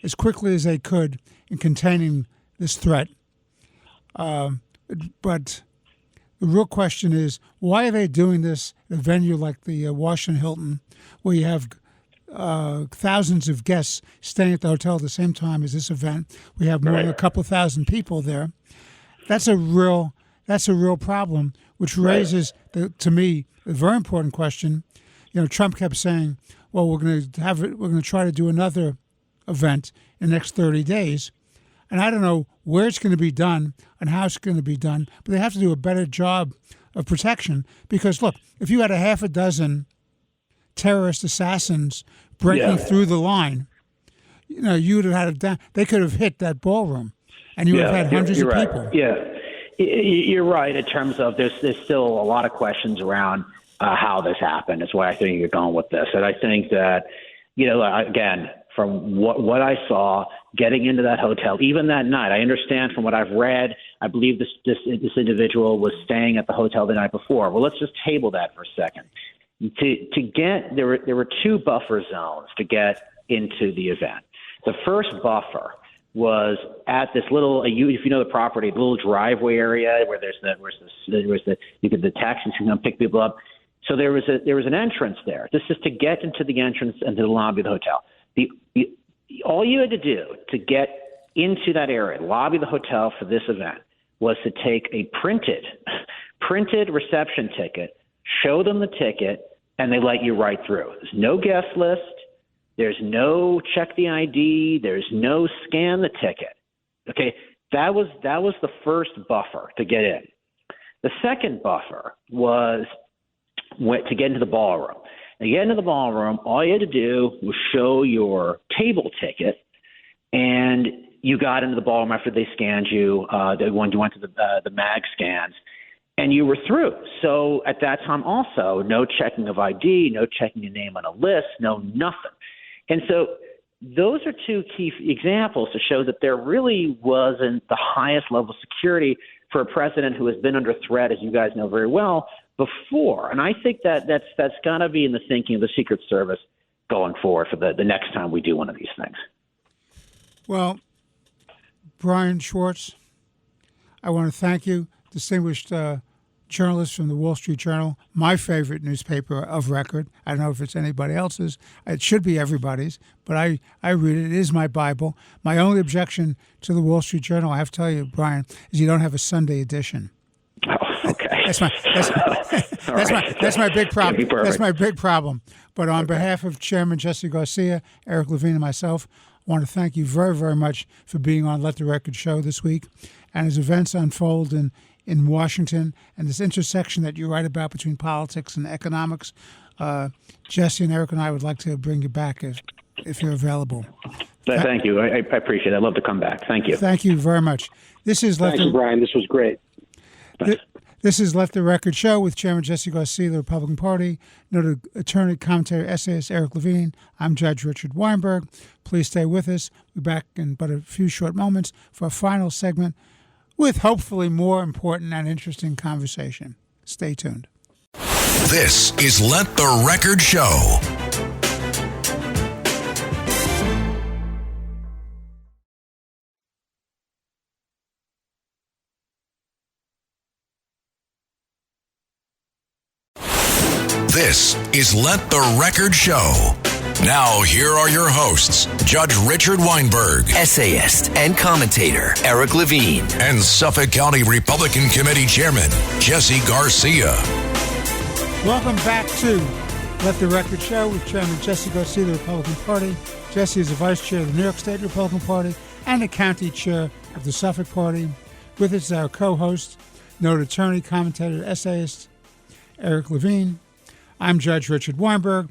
as quickly as they could in containing this threat. But the real question is, why are they doing this at a venue like the Washington Hilton, where you have thousands of guests staying at the hotel at the same time as this event? We have more than a couple thousand people there. That's a real that's a real problem, which raises, to me, a very important question. Trump kept saying, well, we're going to try to do another event in the next 30 days. And I don't know where it's going to be done and how it's going to be done, but they have to do a better job of protection. Because, look, if you had a half a dozen terrorist assassins breaking through the line, you would have had they could have hit that ballroom, and you would have had hundreds of people. Yeah, you're right in terms of there's still a lot of questions around how this happened. Is why I think you're going with this, and I think that again, from what I saw getting into that hotel, even that night, I understand from what I've read, I believe this individual was staying at the hotel the night before. Well, let's just table that for a second. To get there were two buffer zones to get into the event. The first buffer was at this little, if you know the property, the little driveway area where the taxis can come pick people up. So there was an entrance there. This is to get into the entrance into the lobby of the hotel. All you had to do to get into that area, lobby of the hotel for this event, was to take a printed reception ticket, show them the ticket, and they let you right through. There's no guest list. There's no check the ID. There's no scan the ticket. Okay, that was the first buffer to get in. The second buffer was to get into the ballroom. To get into the ballroom, all you had to do was show your table ticket, and you got into the ballroom after they scanned you. When you went to the MAG scans, and you were through. So at that time also, no checking of ID, no checking your name on a list, no nothing. And so those are two key examples to show that there really wasn't the highest level of security for a president who has been under threat, as you guys know very well, before. And I think that's got to be in the thinking of the Secret Service going forward for the next time we do one of these things. Well, Brian Schwartz, I want to thank you, distinguished journalist from the Wall Street Journal, my favorite newspaper of record. I don't know if it's anybody else's. It should be everybody's, but I read it. It is my Bible. My only objection to the Wall Street Journal, I have to tell you, Brian, is you don't have a Sunday edition. Oh, okay. That's my big problem. That's my big problem. But on behalf of Chairman Jesse Garcia, Eric Levine, and myself, I want to thank you very, very much for being on Let the Record show this week. And as events unfold in Washington and this intersection that you write about between politics and economics, Jesse and Eric and I would like to bring you back if you're available. Thank you. I appreciate it. I'd love to come back. Thank you. Thank you very much. Thank you, Brian. This was great. This is Let the Record show with Chairman Jesse Garcia of the Republican Party, noted attorney, commentator, essayist Eric Levine. I'm Judge Richard Weinberg. Please stay with us. We'll be back in but a few short moments for a final segment with hopefully more important and interesting conversation. Stay tuned. This is Let the Record Show. This is Let the Record Show. Now, here are your hosts, Judge Richard Weinberg, essayist and commentator Eric Levine, and Suffolk County Republican Committee Chairman Jesse Garcia. Welcome back to Let the Record Show with Chairman Jesse Garcia of the Republican Party. Jesse is the Vice Chair of the New York State Republican Party and the County Chair of the Suffolk Party. With us is our co-host, noted attorney, commentator, essayist Eric Levine. I'm Judge Richard Weinberg,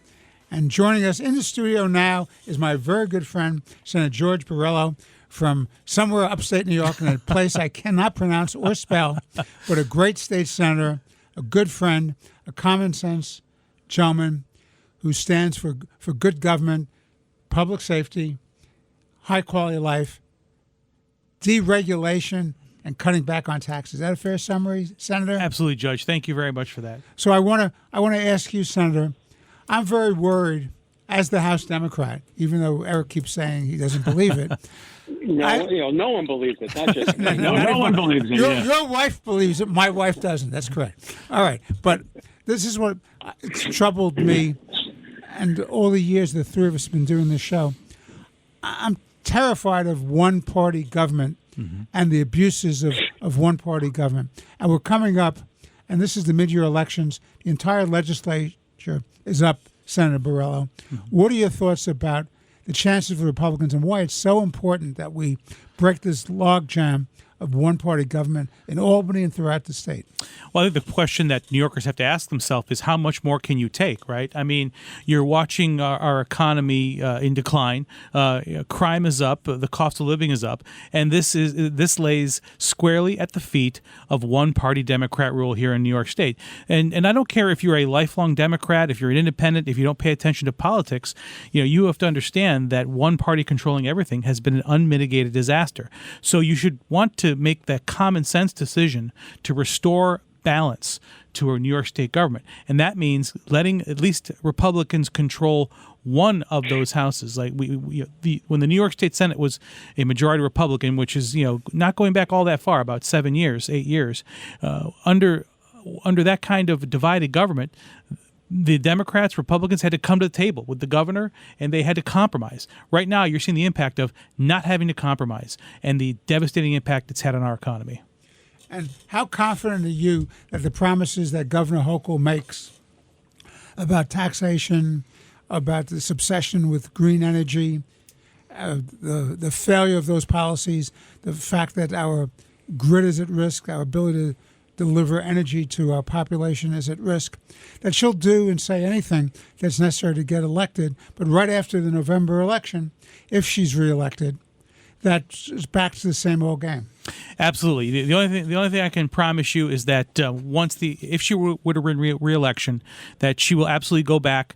and joining us in the studio now is my very good friend, Senator George Borrello, from somewhere upstate New York in a place I cannot pronounce or spell, but a great state senator, a good friend, a common sense gentleman who stands for good government, public safety, high quality life, deregulation, and cutting back on taxes. Is that a fair summary, Senator? Absolutely, Judge. Thank you very much for that. So I want to ask you, Senator, I'm very worried as the House Democrat, even though Eric keeps saying he doesn't believe it. No one believes it. Not just me. No one believes it. Your wife believes it. My wife doesn't. That's correct. All right. But this is what it's troubled me and all the years the three of us have been doing this show. I'm terrified of one-party government and the abuses of of one-party government. And we're coming up, and this is the mid-year elections. The entire legislature is up, Senator Borrello. What are your thoughts about the chances of the Republicans and why it's so important that we break this logjam of one-party government in Albany and throughout the state? Well, I think the question that New Yorkers have to ask themselves is how much more can you take, right? I mean, you're watching our economy in decline. Crime is up. The cost of living is up. And this lays squarely at the feet of one-party Democrat rule here in New York State. And I don't care if you're a lifelong Democrat, if you're an independent, if you don't pay attention to politics, you have to understand that one party controlling everything has been an unmitigated disaster. So you should want to make that common sense decision to restore balance to our New York State government. And that means letting at least Republicans control one of those houses. Like when the New York State Senate was a majority Republican, which is, not going back all that far, about 8 years, under that kind of divided government, the Democrats, Republicans had to come to the table with the governor, and they had to compromise. Right now, you're seeing the impact of not having to compromise and the devastating impact it's had on our economy. And how confident are you that the promises that Governor Hochul makes about taxation, about this obsession with green energy, the failure of those policies, the fact that our grid is at risk, our ability to deliver energy to our population is at risk, that she'll do and say anything that's necessary to get elected, but right after the November election, if she's reelected, that's back to the same old game. Absolutely. The only thing I can promise you is that if she were to win re-election, that she will absolutely go back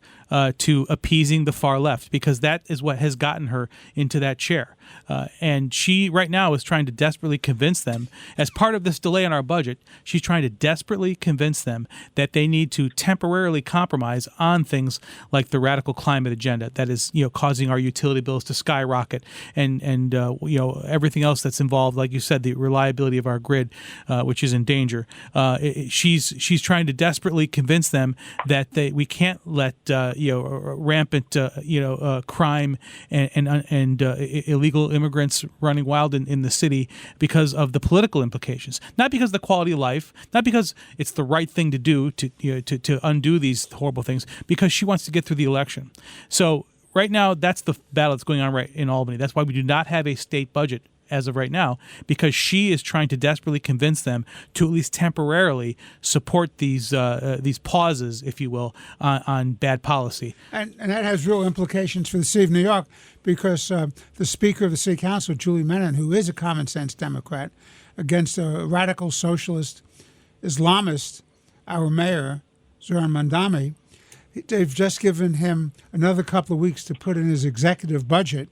to appeasing the far left, because that is what has gotten her into that chair. And she right now is trying to desperately convince them, as part of this delay in our budget, she's trying to desperately convince them that they need to temporarily compromise on things like the radical climate agenda that is, causing our utility bills to skyrocket, and everything else that's involved, like you said, the reliability of our grid, which is in danger. She's trying to desperately convince them that we can't let rampant crime and illegal immigrants running wild in the city because of the political implications, not because of the quality of life, not because it's the right thing to do to undo these horrible things, because she wants to get through the election. So right now, that's the battle that's going on right in Albany. That's why we do not have a state budget as of right now, because she is trying to desperately convince them to at least temporarily support these pauses, if you will, on bad policy. And that has real implications for the city of New York, because the Speaker of the City Council, Julie Menon, who is a common sense Democrat, against a radical socialist Islamist, our mayor, Zoran Mandami, they've just given him another couple of weeks to put in his executive budget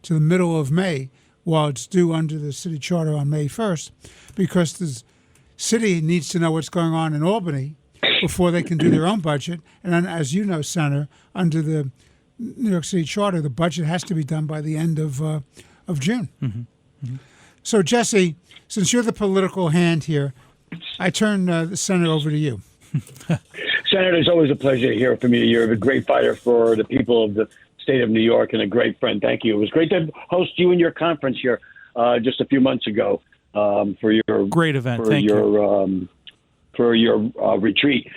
to the middle of May, while it's due under the city charter on May 1st, because the city needs to know what's going on in Albany before they can do their own budget. And then, as you know, Senator, under the New York City charter, the budget has to be done by the end of June. Mm-hmm. Mm-hmm. So, Jesse, since you're the political hand here, I turn the Senator over to you. Senator, it's always a pleasure to hear from you. You're a great fighter for the people of the state of New York and a great friend. Thank you. It was great to host you in your conference here just a few months ago for your great event. Thank you. For your retreat.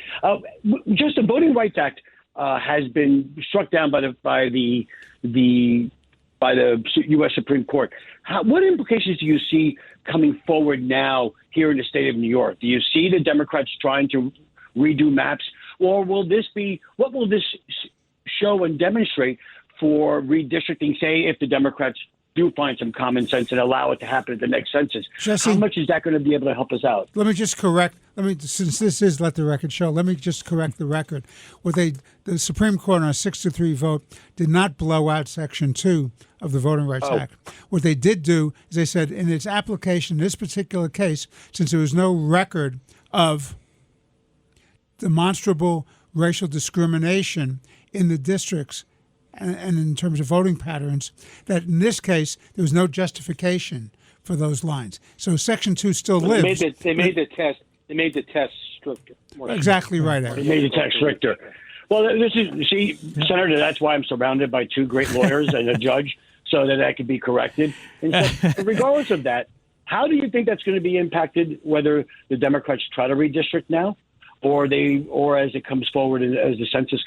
Just the Voting Rights Act has been struck down by the U.S. Supreme Court. What implications do you see coming forward now here in the state of New York? Do you see the Democrats trying to redo maps, or what will this show and demonstrate for redistricting, say, if the Democrats do find some common sense and allow it to happen at the next census? Jesse, how much is that going to be able to help us out? Since this is Let the Record Show, let me just correct the record. The Supreme Court on a 6-3 vote did not blow out Section 2 of the Voting Rights Act. What they did do is they said in its application, in this particular case, since there was no record of demonstrable racial discrimination in the districts and in terms of voting patterns, that in this case there was no justification for those lines. So Section 2 still lives. They made the test stricter. Exactly right, Eric. They made the test stricter. Well, Senator, that's why I'm surrounded by two great lawyers and a judge, so that could be corrected. And so, regardless of that, How do you think that's going to be impacted, whether the Democrats try to redistrict now or as it comes forward, as the census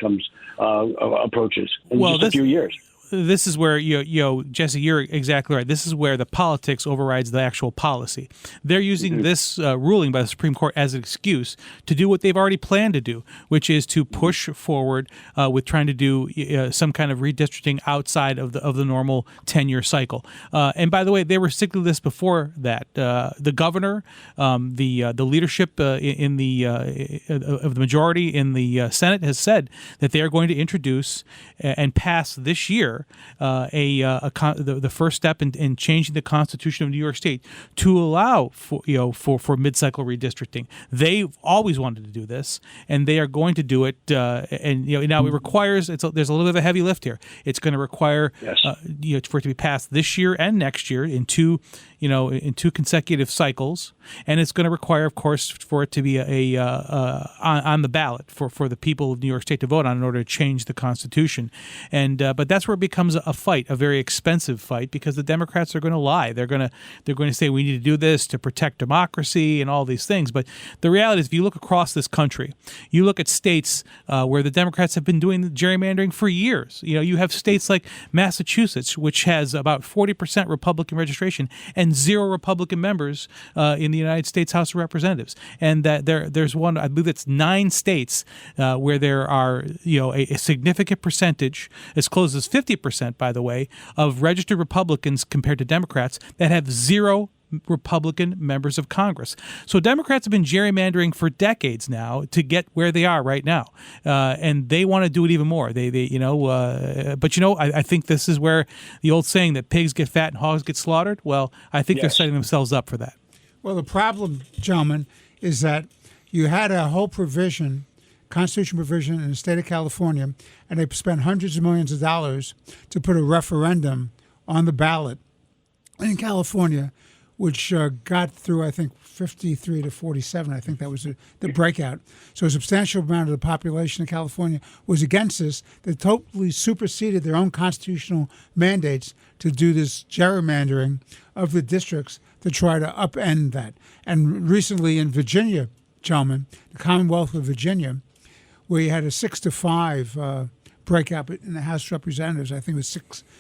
approaches in just a few years? This is where, Jesse, you're exactly right. This is where the politics overrides the actual policy. They're using this ruling by the Supreme Court as an excuse to do what they've already planned to do, which is to push forward with trying to do some kind of redistricting outside of the normal 10-year cycle. And by the way, they were sticking to this before that. The governor, the leadership of the majority in the Senate has said that they are going to introduce and pass this year the first step in changing the Constitution of New York State to allow for mid-cycle redistricting. They've always wanted to do this, and they are going to do it. And now it requires there's a little bit of a heavy lift here. It's going to require for it to be passed this year and next year in two consecutive cycles, and it's going to require, of course, for it to be on the ballot for the people of New York State to vote on in order to change the Constitution. And but that's where it becomes a fight, a very expensive fight, because the Democrats are going to lie. They're going to say we need to do this to protect democracy and all these things. But the reality is, if you look across this country, you look at states where the Democrats have been doing gerrymandering for years. You have states like Massachusetts, which has about 40% Republican registration and 0 Republican members in the United States House of Representatives. And that there's one, I believe it's 9 states where there are a significant percentage, as close as 50%, by the way, of registered Republicans compared to Democrats that have 0 Republican members of Congress. So Democrats have been gerrymandering for decades now to get where they are right now, and they want to do it even more. I think this is where the old saying that pigs get fat and hogs get slaughtered. Well, I think they're setting themselves up for that. Well, the problem, gentlemen, is that you had a whole provision, constitutional provision in the state of California, and they spent hundreds of millions of dollars to put a referendum on the ballot in California, which got through, I think, 53 to 47. I think that was the breakout. So a substantial amount of the population of California was against this. They totally superseded their own constitutional mandates to do this gerrymandering of the districts to try to upend that. And recently in Virginia, gentlemen, the Commonwealth of Virginia, where you had a 6-5 breakout in the House of Representatives, I think it was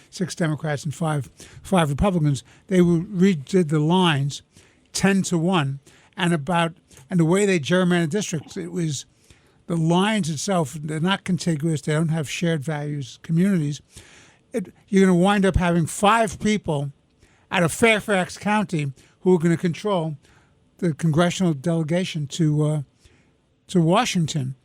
six Democrats and five Republicans, they redid the lines 10-1, and the way they gerrymandered districts, it was the lines itself, they're not contiguous, they don't have shared values, communities. You're going to wind up having 5 people out of Fairfax County who are going to control the congressional delegation to Washington.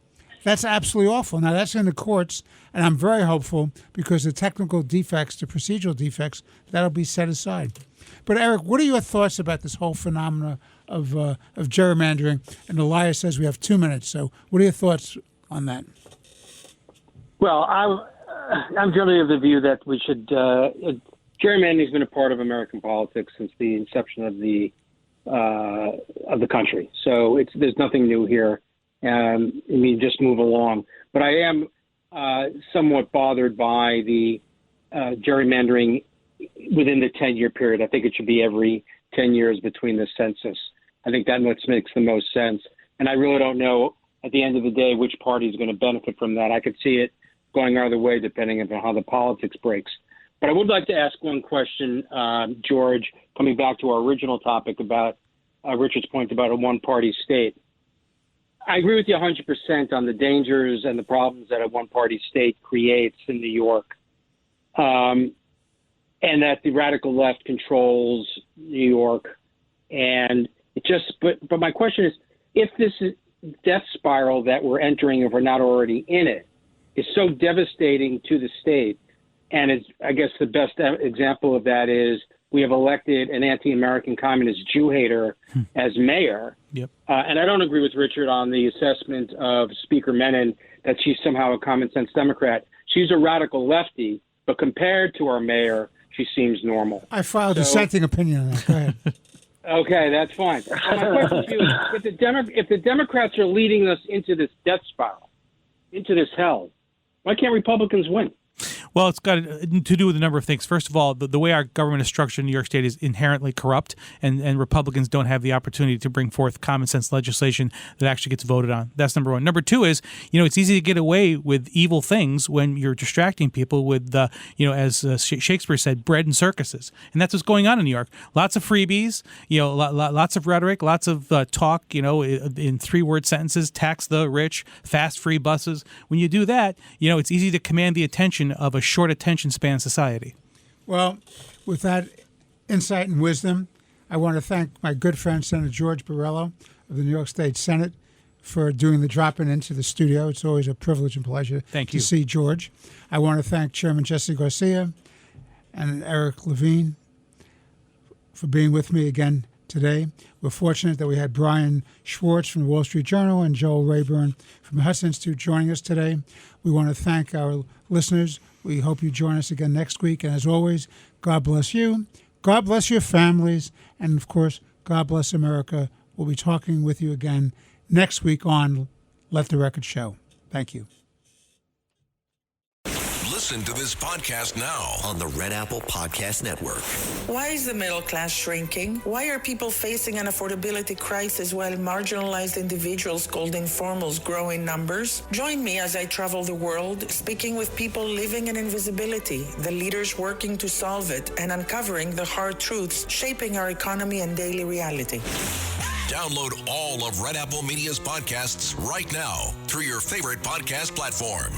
That's absolutely awful. Now, that's in the courts, and I'm very hopeful because the technical defects, the procedural defects, that'll be set aside. But, Eric, what are your thoughts about this whole phenomena of gerrymandering? And Elias says we have 2 minutes, so what are your thoughts on that? Well, I'm generally of the view that we should gerrymandering has been a part of American politics since the inception of the country. So there's nothing new here. Just move along. But I am somewhat bothered by the gerrymandering within the 10-year period. I think it should be every 10 years between the census. I think that makes the most sense. And I really don't know at the end of the day which party is going to benefit from that. I could see it going either way depending on how the politics breaks. But I would like to ask one question, George, coming back to our original topic about Richard's point about a one-party state. I agree with you 100% on the dangers and the problems that a one-party state creates in New York, and that the radical left controls New York. And but my question is, if this death spiral that we're entering, if we're not already in it, is so devastating to the state, and I guess the best example of that is we have elected an anti-American communist Jew hater as mayor. Yep. And I don't agree with Richard on the assessment of Speaker Menon that she's somehow a common sense Democrat. She's a radical lefty, but compared to our mayor, she seems normal. I filed a dissenting opinion on that. Go ahead. Okay, that's fine. My question to you is, if the Democrats are leading us into this death spiral, into this hell, why can't Republicans win? Well, it's got to do with a number of things. First of all, the way our government is structured in New York State is inherently corrupt, and Republicans don't have the opportunity to bring forth common sense legislation that actually gets voted on. That's number one. Number two is, it's easy to get away with evil things when you're distracting people with, as Shakespeare said, bread and circuses. And that's what's going on in New York. Lots of freebies, lots of rhetoric, lots of talk, in 3-word sentences, tax the rich, fast free buses. When you do that, it's easy to command the attention of a short attention span society. Well, with that insight and wisdom, I want to thank my good friend, Senator George Borrello of the New York State Senate, for doing the drop-in into the studio. It's always a privilege and pleasure to see George. I want to thank Chairman Jesse Garcia and Eric Levine for being with me again today. We're fortunate that we had Brian Schwartz from the Wall Street Journal and Joel Rayburn from the Hudson Institute joining us today. We want to thank our listeners. We hope you join us again next week. And as always, God bless you. God bless your families. And, of course, God bless America. We'll be talking with you again next week on Let the Record Show. Thank you. Listen to this podcast now on the Red Apple Podcast Network. Why is the middle class shrinking? Why are people facing an affordability crisis while marginalized individuals called informals grow in numbers? Join me as I travel the world, speaking with people living in invisibility, the leaders working to solve it, and uncovering the hard truths shaping our economy and daily reality. Download all of Red Apple Media's podcasts right now through your favorite podcast platform.